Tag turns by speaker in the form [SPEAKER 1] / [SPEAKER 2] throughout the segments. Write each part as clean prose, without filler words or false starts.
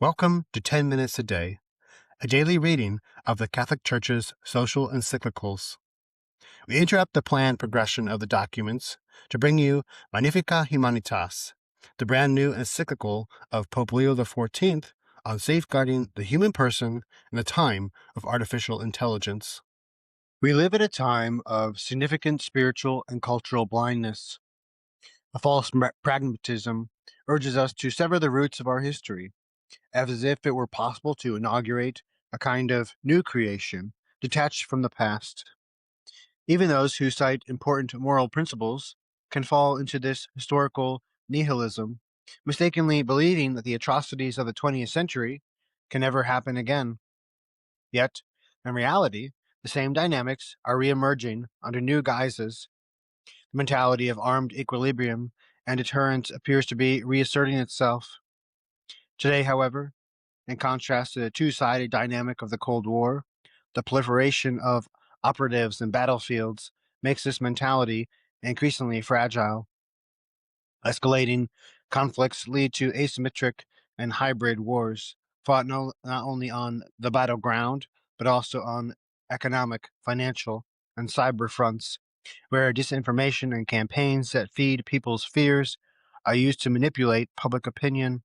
[SPEAKER 1] Welcome to 10 Minutes a Day, a daily reading of the Catholic Church's social encyclicals. We interrupt the planned progression of the documents to bring you Magnifica Humanitas, the brand new encyclical of Pope Leo XIV on safeguarding the human person in the time of artificial intelligence. We live at a time of significant spiritual and cultural blindness. A false pragmatism urges us to sever the roots of our history, as if it were possible to inaugurate a kind of new creation detached from the past. Even those who cite important moral principles can fall into this historical nihilism, mistakenly believing that the atrocities of the 20th century can never happen again. Yet, in reality, the same dynamics are re-emerging under new guises. The mentality of armed equilibrium and deterrence appears to be reasserting itself. Today, however, in contrast to the two-sided dynamic of the Cold War, the proliferation of operatives and battlefields makes this mentality increasingly fragile. Escalating conflicts lead to asymmetric and hybrid wars, fought not only on the battleground, but also on economic, financial, and cyber fronts, where disinformation and campaigns that feed people's fears are used to manipulate public opinion.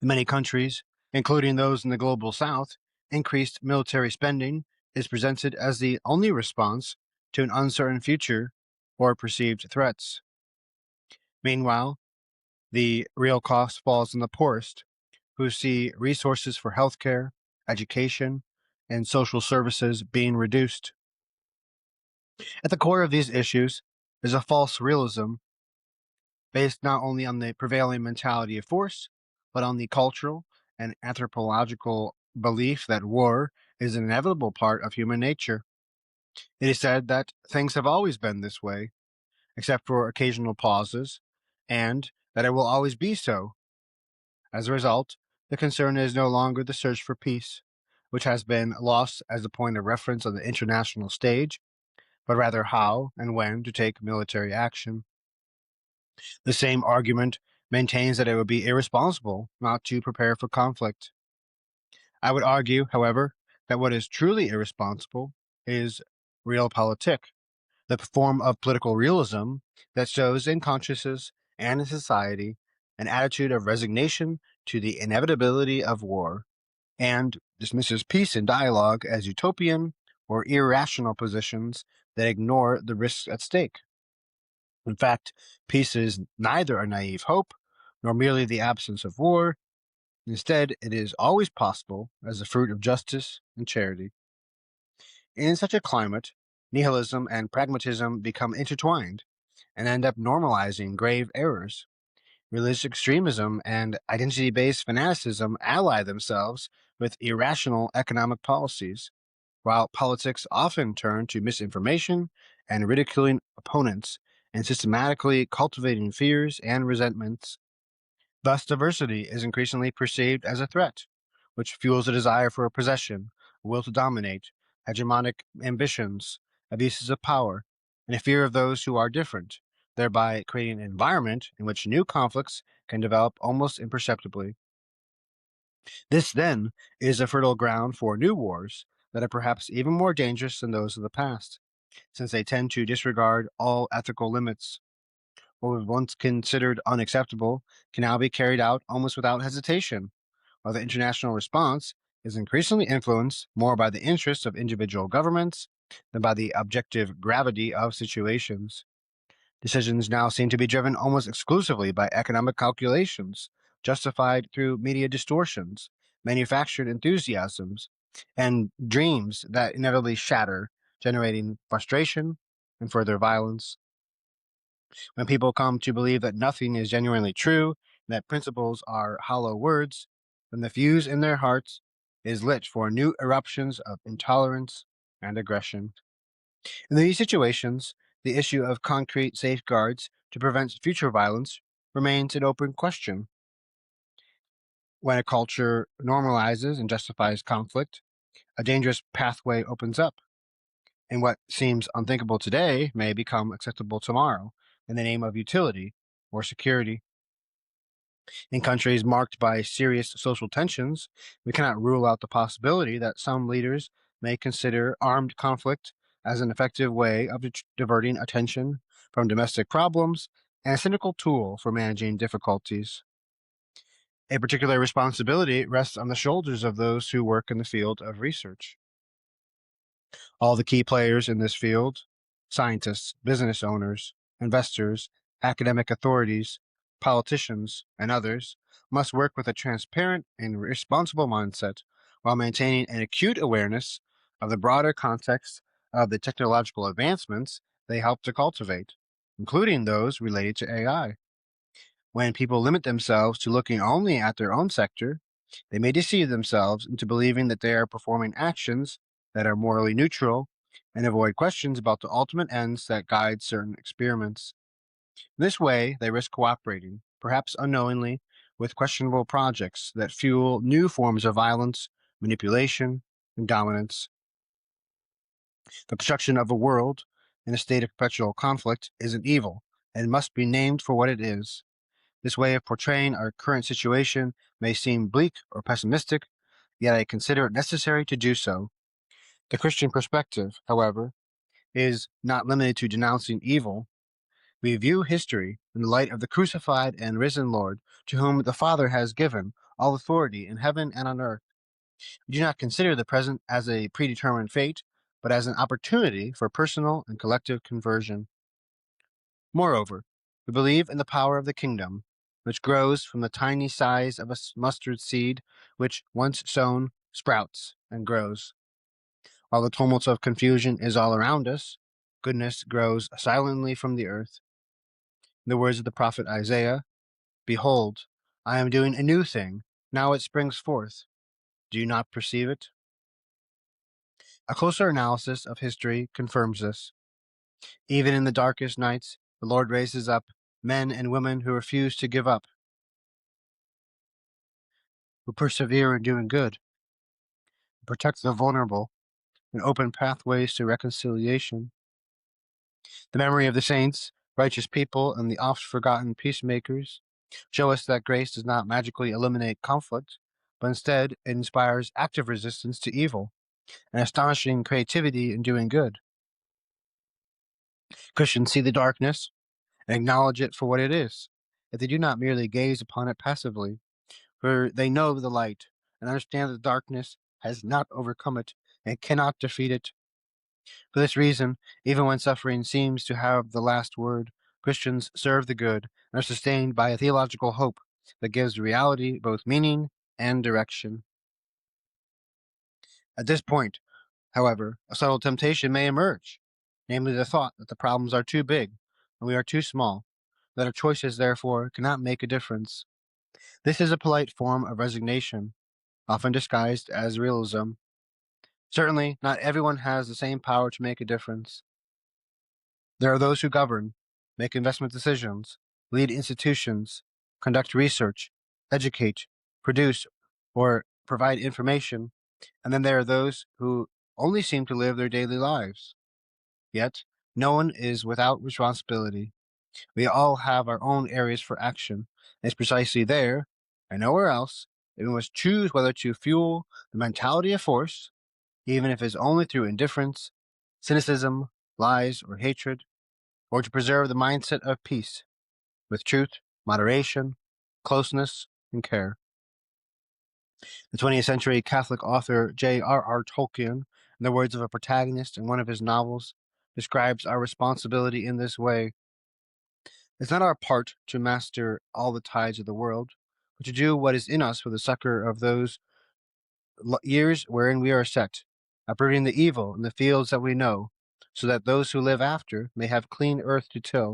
[SPEAKER 1] In many countries, including those in the global south, increased military spending is presented as the only response to an uncertain future or perceived threats. Meanwhile, the real cost falls on the poorest, who see resources for healthcare, education, and social services being reduced. At the core of these issues is a false realism based not only on the prevailing mentality of force, but on the cultural and anthropological belief that war is an inevitable part of human nature. It is said that things have always been this way, except for occasional pauses, and that it will always be so. As a result, the concern is no longer the search for peace, which has been lost as a point of reference on the international stage, but rather how and when to take military action. The same argument maintains that it would be irresponsible not to prepare for conflict. I would argue, however, that what is truly irresponsible is realpolitik, the form of political realism that shows in consciences and in society an attitude of resignation to the inevitability of war, and dismisses peace and dialogue as utopian or irrational positions that ignore the risks at stake. In fact, peace is neither a naive hope nor merely the absence of war. Instead, it is always possible as a fruit of justice and charity. In such a climate, nihilism and pragmatism become intertwined and end up normalizing grave errors. Religious extremism and identity-based fanaticism ally themselves with irrational economic policies, while politics often turn to misinformation and ridiculing opponents and systematically cultivating fears and resentments. Thus, diversity is increasingly perceived as a threat, which fuels a desire for possession, a will to dominate, hegemonic ambitions, abuses of power, and a fear of those who are different, thereby creating an environment in which new conflicts can develop almost imperceptibly. This, then, is a fertile ground for new wars that are perhaps even more dangerous than those of the past, since they tend to disregard all ethical limits. What was once considered unacceptable can now be carried out almost without hesitation, while the international response is increasingly influenced more by the interests of individual governments than by the objective gravity of situations. Decisions now seem to be driven almost exclusively by economic calculations, justified through media distortions, manufactured enthusiasms, and dreams that inevitably shatter, generating frustration and further violence. When people come to believe that nothing is genuinely true, and that principles are hollow words, then the fuse in their hearts is lit for new eruptions of intolerance and aggression. In these situations, the issue of concrete safeguards to prevent future violence remains an open question. When a culture normalizes and justifies conflict, a dangerous pathway opens up, and what seems unthinkable today may become acceptable tomorrow in the name of utility or security. In countries marked by serious social tensions, we cannot rule out the possibility that some leaders may consider armed conflict as an effective way of diverting attention from domestic problems and a cynical tool for managing difficulties. A particular responsibility rests on the shoulders of those who work in the field of research. All the key players in this field, scientists, business owners, investors, academic authorities, politicians, and others, must work with a transparent and responsible mindset while maintaining an acute awareness of the broader context of the technological advancements they help to cultivate, including those related to AI. When people limit themselves to looking only at their own sector, they may deceive themselves into believing that they are performing actions that are morally neutral and avoid questions about the ultimate ends that guide certain experiments. This way, they risk cooperating, perhaps unknowingly, with questionable projects that fuel new forms of violence, manipulation, and dominance. The construction of a world in a state of perpetual conflict is an evil and must be named for what it is. This way of portraying our current situation may seem bleak or pessimistic, yet I consider it necessary to do so. The Christian perspective, however, is not limited to denouncing evil. We view history in the light of the crucified and risen Lord, to whom the Father has given all authority in heaven and on earth. We do not consider the present as a predetermined fate, but as an opportunity for personal and collective conversion. Moreover, we believe in the power of the kingdom, which grows from the tiny size of a mustard seed, which, once sown, sprouts and grows. While the tumult of confusion is all around us, goodness grows silently from the earth. In the words of the prophet Isaiah, "Behold, I am doing a new thing. Now it springs forth. Do you not perceive it?" A closer analysis of history confirms this. Even in the darkest nights, the Lord raises up men and women who refuse to give up, who persevere in doing good, protect the vulnerable, and open pathways to reconciliation. The memory of the saints, righteous people, and the oft-forgotten peacemakers show us that grace does not magically eliminate conflict, but instead it inspires active resistance to evil and astonishing creativity in doing good. Christians see the darkness and acknowledge it for what it is, yet they do not merely gaze upon it passively, for they know the light and understand that the darkness has not overcome it and cannot defeat it. For this reason, even when suffering seems to have the last word, Christians serve the good and are sustained by a theological hope that gives reality both meaning and direction. At this point, however, a subtle temptation may emerge, namely the thought that the problems are too big and we are too small, that our choices, therefore, cannot make a difference. This is a polite form of resignation, often disguised as realism. Certainly, not everyone has the same power to make a difference. There are those who govern, make investment decisions, lead institutions, conduct research, educate, produce, or provide information, and then there are those who only seem to live their daily lives. Yet, no one is without responsibility. We all have our own areas for action, and it's precisely there, and nowhere else, that we must choose whether to fuel the mentality of force, even if it's only through indifference, cynicism, lies, or hatred, or to preserve the mindset of peace with truth, moderation, closeness, and care. The 20th century Catholic author J.R.R. Tolkien, in the words of a protagonist in one of his novels, describes our responsibility in this way. It's not our part to master all the tides of the world, but to do what is in us for the succor of those years wherein we are set, uprooting the evil in the fields that we know, so that those who live after may have clean earth to till,